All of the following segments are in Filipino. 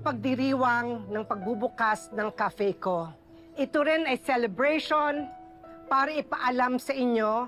pagdiriwang ng pagbubukas ng cafe ko. Ito rin ay celebration para ipaalam sa inyo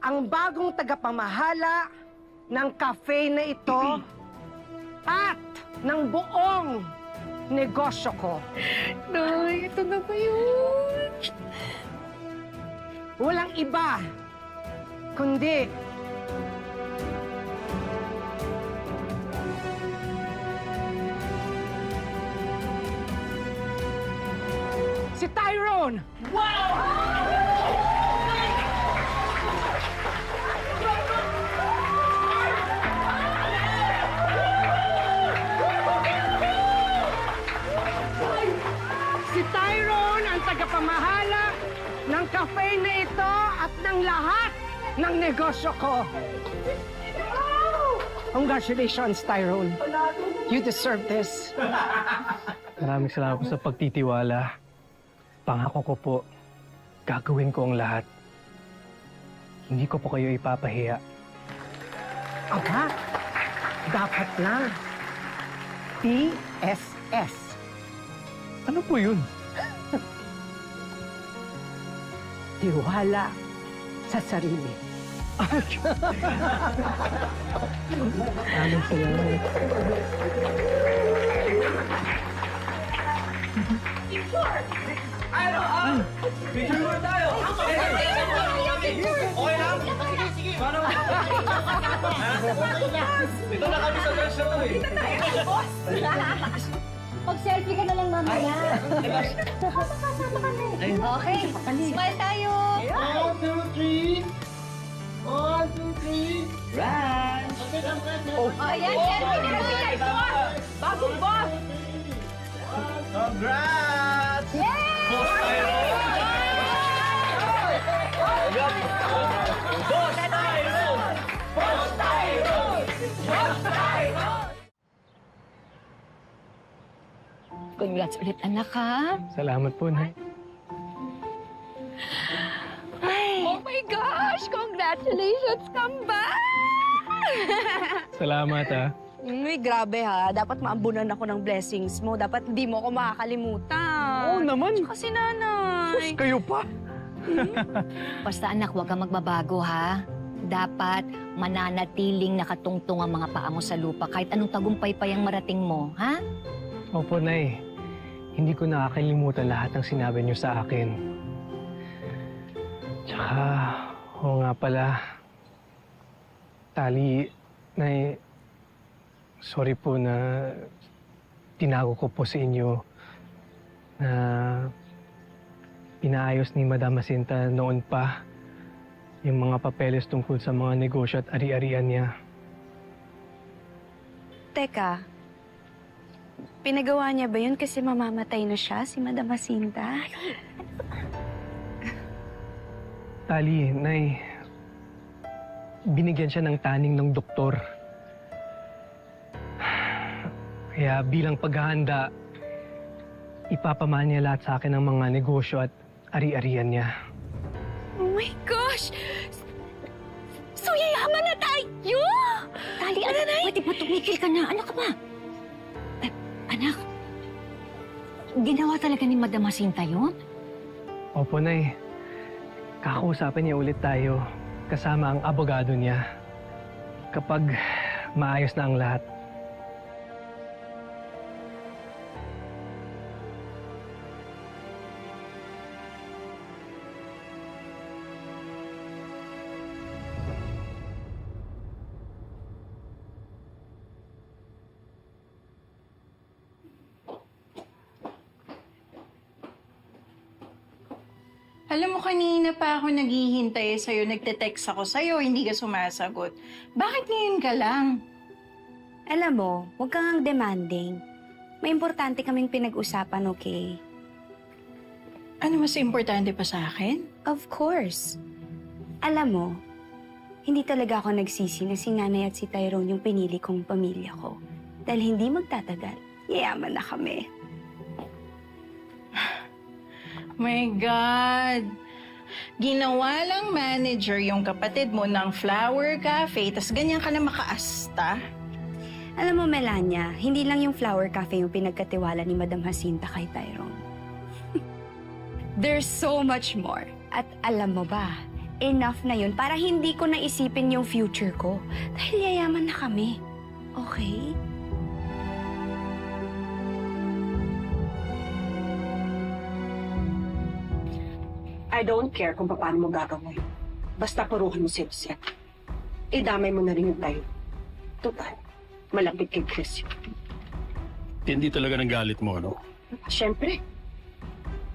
ang bagong tagapamahala ng cafe na ito at ng buong negosyo ko. Nay, ito na ba yun? Walang iba, kundi si Tyrone! Si Tyrone ang tagapamahala ng cafe na ito at ng lahat ng negosyo ko. Congratulations, Tyrone. You deserve this. Maraming salamat po sa pagtitiwala. Pangako ko po, gagawin ko ang lahat. Hindi ko po kayo ipapahiya. Aba, dapat lang. TSS. Ano po yun? Tiwala sa sarili. Maraming salamat. Picture muna tayo! Okay lang? Paano? Dito na kami sa dance na to eh. Mag-selfie ka na lang mamaya. Okay, smile tayo. 1, 2, 3. 1, 2, 3. Ranch! Oh, yan, selfie na lang boss. Bagong boss. Congrats! Boss Tyrone! Boss Tyrone! Boss Tyrone! Boss Tyrone! Congrats ulit, anak, ha? Salamat po, Nay. Oh my gosh! Congratulations, come back! Salamat, ha. Uy, grabe ha. Dapat maambunan ako ng blessings mo. Dapat hindi mo ako makakalimutan. Oo naman. Kasi nanay. Kayo pa. Basta anak, huwag kang magbabago ha. Dapat mananatiling nakatungtong ang mga paa mo sa lupa kahit anong tagumpay pa yung marating mo, ha? Opo, Nay. Hindi ko nakakalimutan lahat ng sinabi niyo sa akin. Tsaka, oo nga pala. Tali, Nay, sorry po na tinago ko po sa inyo na pinaayos ni Madam Jacinta noon pa yung mga papeles tungkol sa mga negosyo at ari-arian niya. Teka, pinagawa niya ba yun kasi mamamatay na siya, si Madam Jacinta? Tali, Nay, binigyan siya ng taning ng doktor. Kaya bilang paghahanda, ipapamahal niya lahat sa akin ng mga negosyo at ari-arian niya. Oh my gosh! So yayaman na tayo! Tali, anak, pwede ba tumigil ka na? Ano ka ba? Anak, ginawa talaga ni Madam Jacinta yun? Opo, Nay. Kakausapin niya ulit tayo kasama ang abogado niya kapag maayos na ang lahat. Alam mo, kanina pa ako naghihintay sa'yo, nagte-text ako sa'yo, hindi ka sumasagot. Bakit ngayon ka lang? Alam mo, huwag kang demanding. May importante kaming pinag-usapan, okay? Ano mas importante pa sa akin? Of course. Alam mo, hindi talaga ako nagsisi na si Nanay at si Tyrone yung pinili kong pamilya ko. Dahil hindi magtatagal, yayaman na kami. My God! Ginawa lang manager yung kapatid mo ng Flower Cafe, tas ganyan ka na makaasta? Alam mo, Melania, hindi lang yung Flower Cafe yung pinagkatiwala ni Madam Jacinta kay Tyrone. There's so much more. At alam mo ba, enough na yun para hindi ko naisipin yung future ko. Dahil yayaman na kami. Okay? I don't care kung paano mo gagawin. Basta puruhan mo si Jose. Idamay mo na rin yung tayo. Total, malapit kay Chris yun. Hindi talaga nagalit mo, ano? Siyempre,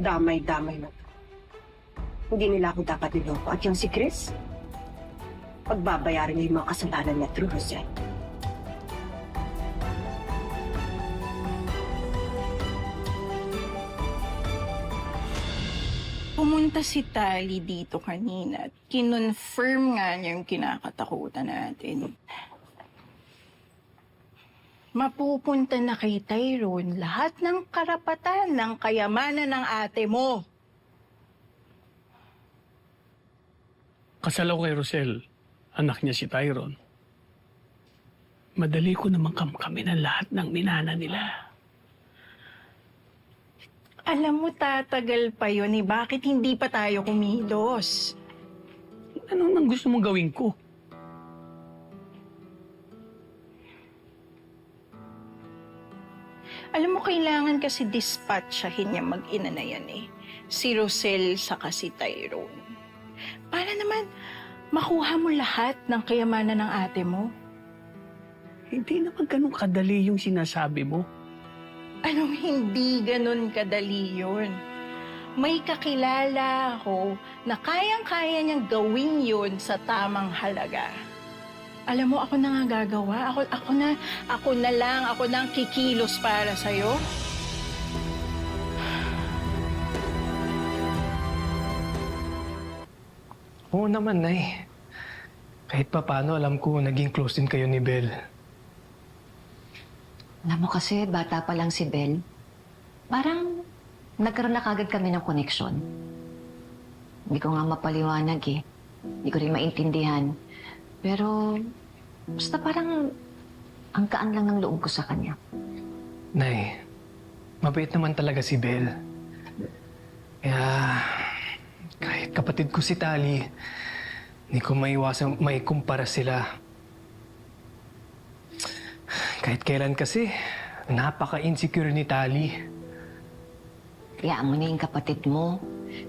damay-damay na to. Hindi nila ako dapat niloko. At yung si Chris, pagbabayaran niya yung mga kasalanan niya through Jose. Pumunta si Tali dito kanina at kinonfirm nga niya yung kinakatakutan natin. Mapupunta na kay Tyrone lahat ng karapatan ng kayamanan ng ate mo. Kasal ako kay Rosel. Anak niya si Tyrone. Madali ko namang kamkamin ang lahat ng minana nila. Alam mo, tatagal pa yun eh. Bakit hindi pa tayo kumilos? Anong nang gusto mong gawin ko? Alam mo, kailangan kasi dispatchahin niya mag-ina na yan eh. Si Rosel saka si Tyrone. Para naman makuha mo lahat ng kayamanan ng ate mo. Hindi naman ganun kadali yung sinasabi mo. Anong hindi ganun kadali yun? May kakilala ako na kayang-kaya niyang gawin yun sa tamang halaga. Alam mo, ako na nga gagawa. Ako na lang ang kikilos para sa'yo. Oo naman, Nay. Kahit pa paano, alam ko naging close din kayo ni Belle. Alam mo kasi, bata pa lang si Belle. Parang nagkaroon na kagad kami ng koneksyon. Hindi ko nga mapaliwanag eh. Hindi ko rin maintindihan. Pero basta parang ang kaan lang ng loob ko sa kanya. Nay, mabait naman talaga si Belle. Kaya kahit kapatid ko si Tali, hindi ko maiwasan maikumpara sila. Kahit kailan kasi, napaka-insecure ni Tali. Kaya mo na yung kapatid mo.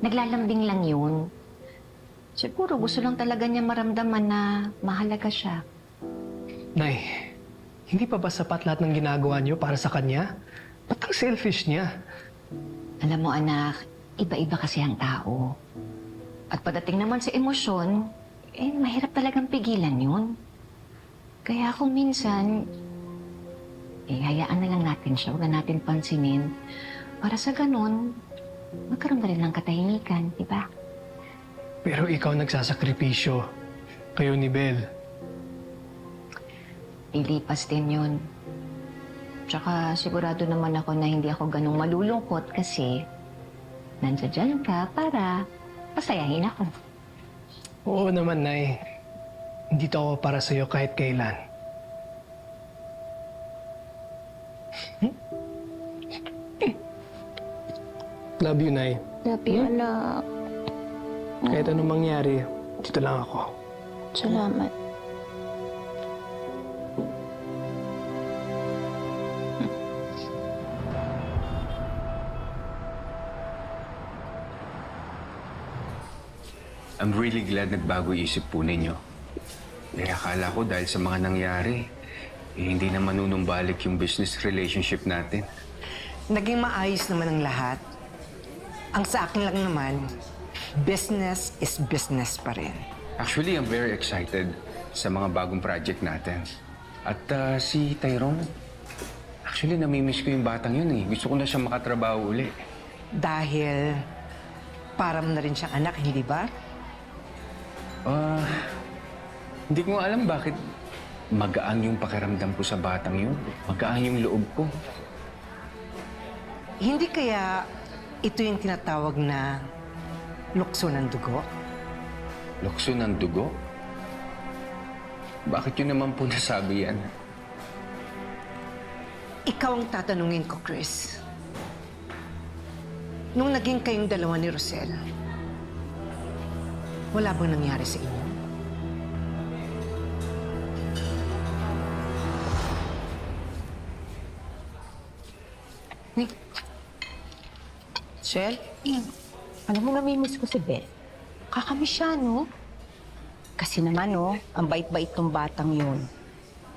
Naglalambing lang yun. Siguro gusto lang talaga niya maramdaman na mahalaga siya. Nay, hindi pa ba sapat lahat ng ginagawa niyo para sa kanya? Ba't ang selfish niya? Alam mo anak, iba-iba kasi ang tao. At pagdating naman sa emosyon, mahirap talagang pigilan yun. Kaya kung minsan, hayaan na lang natin siya, huwag na natin pansinin. Para sa ganun, magkaroon na rin ng katahimikan, di ba? Pero ikaw nagsasakripisyo. Kayo ni Belle. Ilipas din yun. Tsaka sigurado naman ako na hindi ako ganong malulungkot kasi nandiyan ka para pasayahin ako. Oo naman, Nay. Dito ako para sa'yo kahit kailan. Love you, Nay. Love you, anak. Kahit anong mangyari, dito lang ako. Salamat. I'm really glad nagbago isip po ninyo. Kaya akala ko dahil sa mga nangyari, hindi na manunumbalik yung business relationship natin. Naging maayos naman ang lahat. Ang sa akin lang naman, business is business pa rin. Actually, I'm very excited sa mga bagong project natin. At si Tyrone, actually namimiss ko yung batang yun eh. Gusto ko na siya makatrabaho uli. Dahil para mo na rin siyang anak, hindi ba? Hindi ko alam bakit magaan yung pakiramdam ko sa batang yun. Magaan yung loob ko. Hindi kaya ito yung tinatawag na lukso ng dugo? Lukso ng dugo? Bakit yun naman po nasabi yan? Ikaw ang tatanungin ko, Chris. Nung naging kayong dalawa ni Rosel, wala bang nangyari sa inyo? Shell? Alam mo, namimiss ko si Beth. Kakamiss siya, no? Kasi naman, no, ang bait-bait ng batang yun.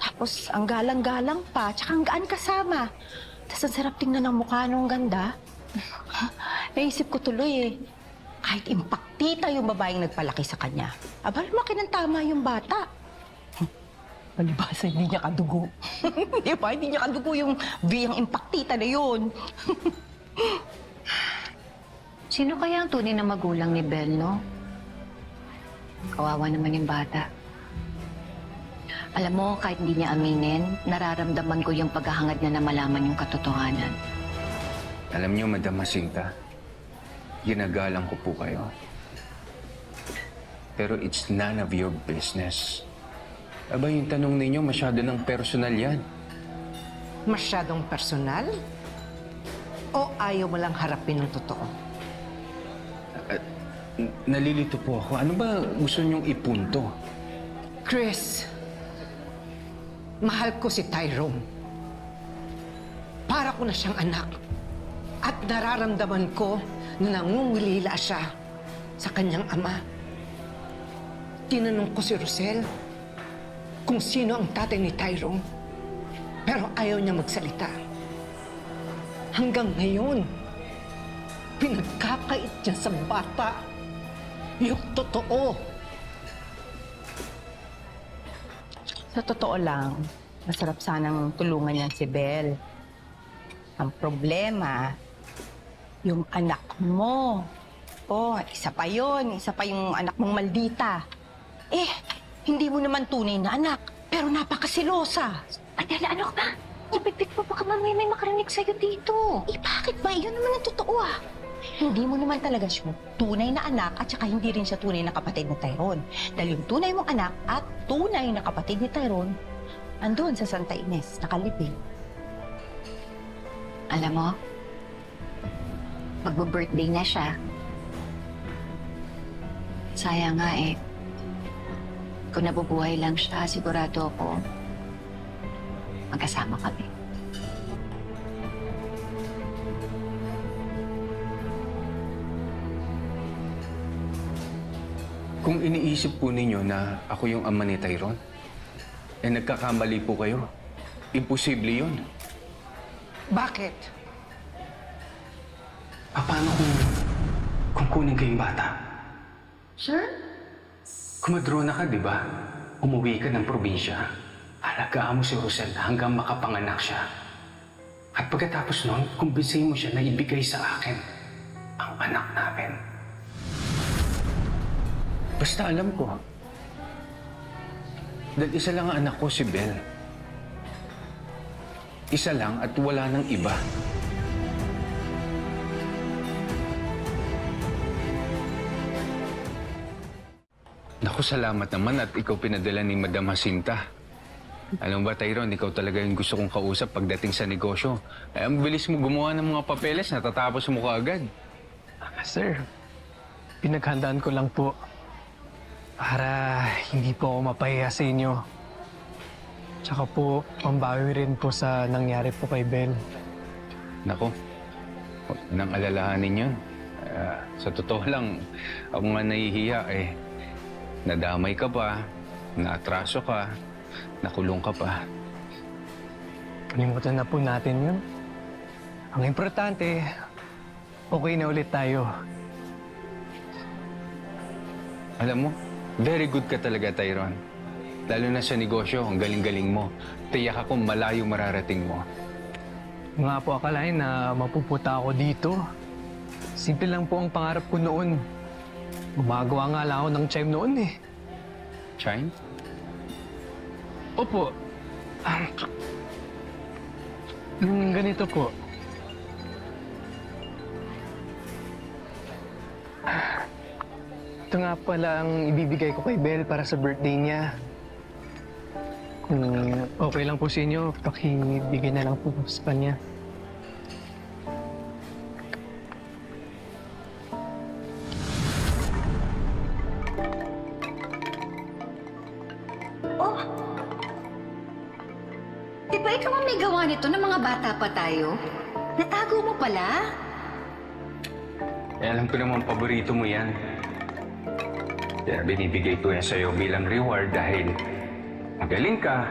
Tapos, ang galang-galang pa, tsaka ang gaan kasama. Tapos, ang sarap tingnan ng mukha nung ganda. Naisip ko tuloy, eh. Kahit impaktita yung babaeng nagpalaki sa kanya, abal, lumaki ng tama yung bata. Palibasa, hindi niya kadugo. Di ba? Hindi niya kadugo yung biyang impaktita na yun. Sino kaya ang tunay na magulang ni Belle, no? Kawawa naman yung bata. Alam mo, kahit hindi niya aminin, nararamdaman ko yung paghahangad niya na malaman yung katotohanan. Alam niyo, Madam Jacinta, ginagalang ko po kayo. Pero it's none of your business. Aba, yung tanong ninyo, masyado ng personal yan. Masyadong personal? O ayaw mo lang harapin ng totoo? Nalilito po ako. Ano ba gusto niyong ipunto? Chris, mahal ko si Tyrone. Para ko na siyang anak. At nararamdaman ko na nangungulila siya sa kanyang ama. Tinanong ko si Rosel kung sino ang tatay ni Tyrone. Pero ayaw niya magsalita. Hanggang ngayon, pinagkakait niya sa bata yung totoo. Sa totoo lang, masarap sanang tulungan niyan si Belle. Ang problema, yung anak mo. Oh, isa pa yon, isa pa yung anak mong maldita. Eh, hindi mo naman tunay na anak, pero napakasilosa. Adela, ano ka ba? Ipipit mo baka mamaya may makarinig sa'yo dito. Eh, bakit ba? Yun naman ang totoo ah. Hindi mo naman talaga siya tunay na anak at saka hindi rin siya tunay na kapatid ni Tyrone. Dahil yung tunay mong anak at tunay na kapatid ni Tyrone, andun sa Santa Ines, nakalipin. Alam mo, magbo-birthday na siya. Sayang nga eh. Kung nabubuhay lang siya, sigurado ako magkasama kami. Kung iniisip po ninyo na ako yung ama ni Tyrone, eh nagkakamali po kayo. Imposible yun. Bakit? Paano kung kunin kayong bata? Sir? Kumadrona ka, di ba? Umuwi ka ng probinsya. Alagaan mo si Rosel hanggang makapanganak siya. At pagkatapos nun, kumbinsihin mo siya na ibigay sa akin ang anak namin. Basta alam ko. Dahil isa lang ang anak ko, si Belle. Isa lang at wala nang iba. Naku, salamat naman at ikaw pinadala ni Madam Jacinta. Alam mo ba, Tyrone, ikaw talaga yung gusto kong kausap pagdating sa negosyo. Ay, ang bilis mo gumawa ng mga papeles, natatapos mo kaagad. Sir, pinaghandaan ko lang po para hindi po ako mapahiya sa inyo. Tsaka po, pambawi rin po sa nangyari po kay Belle. Naku, huwag nang alalahanin yun. Sa totoo lang, ako nga nahihiya eh. Nadamay ka pa, naatraso ka, nakulong ka pa. Kalimutan na po natin yun. Ang importante, okay na ulit tayo. Alam mo, very good ka talaga, Tyrone. Lalo na sa negosyo, ang galing-galing mo. Tiyak ako malayo mararating mo. Nga po akalain na mapupunta ako dito. Simple lang po ang pangarap ko noon. Gumagawa nga lang ako ng chime noon eh. Chime? Opo. Ganito po. Ito nga pala ang ibibigay ko kay Belle para sa birthday niya. Kung okay lang po sa inyo, pakibigay na lang po sa kanya. Oh! Di ba ikaw ang may gawa nito ng mga bata pa tayo? Natago mo pala? Eh, alam ko naman paborito mo yan. Kaya binibigay ko yan sa'yo bilang reward dahil magaling ka.